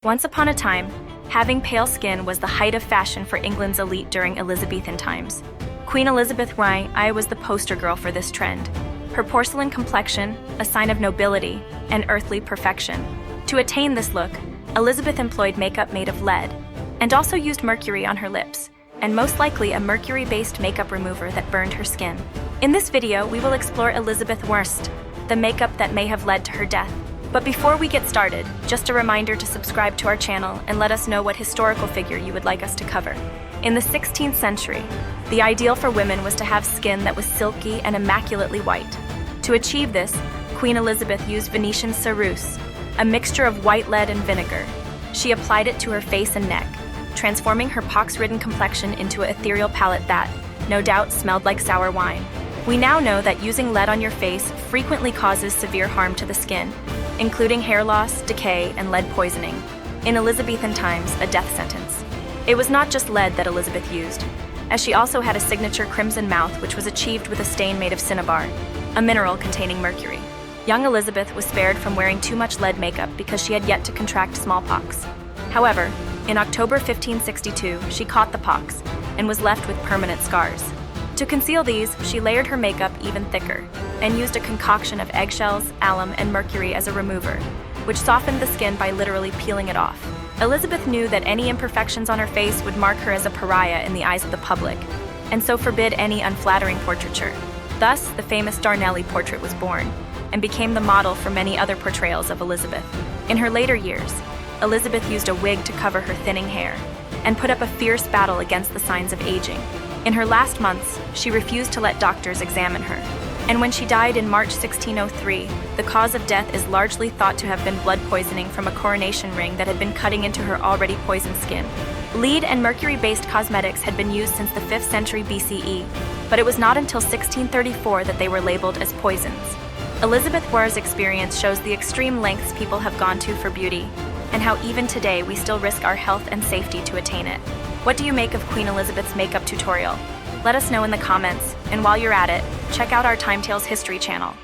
Once upon a time, having pale skin was the height of fashion for England's elite during Elizabethan times. Queen Elizabeth I was the poster girl for this trend. Her porcelain complexion, a sign of nobility and earthly perfection. To attain this look, Elizabeth employed makeup made of lead, and also used mercury on her lips, and most likely a mercury-based makeup remover that burned her skin. In this video, we will explore Elizabeth's the makeup that may have led to her death. But before we get started, just a reminder to subscribe to our channel and let us know what historical figure you would like us to cover. In the 16th century, the ideal for women was to have skin that was silky and immaculately white. To achieve this, Queen Elizabeth used Venetian ceruse, a mixture of white lead and vinegar. She applied it to her face and neck, transforming her pox-ridden complexion into an ethereal palette that, no doubt, smelled like sour wine. We now know that using lead on your face frequently causes severe harm to the skin, including hair loss, decay, and lead poisoning. In Elizabethan times, a death sentence. It was not just lead that Elizabeth used, as she also had a signature crimson mouth which was achieved with a stain made of cinnabar, a mineral containing mercury. Young Elizabeth was spared from wearing too much lead makeup because she had yet to contract smallpox. However, in October 1562, she caught the pox and was left with permanent scars. To conceal these, she layered her makeup even thicker and used a concoction of eggshells, alum, and mercury as a remover, which softened the skin by literally peeling it off. Elizabeth knew that any imperfections on her face would mark her as a pariah in the eyes of the public, and so forbid any unflattering portraiture. Thus, the famous Darnley portrait was born, and became the model for many other portrayals of Elizabeth. In her later years, Elizabeth used a wig to cover her thinning hair, and put up a fierce battle against the signs of aging. In her last months, she refused to let doctors examine her, and when she died in March 1603, the cause of death is largely thought to have been blood poisoning from a coronation ring that had been cutting into her already poisoned skin. Lead and mercury-based cosmetics had been used since the 5th century BCE, but it was not until 1634 that they were labeled as poisons. Elizabeth's experience shows the extreme lengths people have gone to for beauty, and how even today we still risk our health and safety to attain it. What do you make of Queen Elizabeth's makeup tutorial? Let us know in the comments, and while you're at it, check out our Time Tales History channel.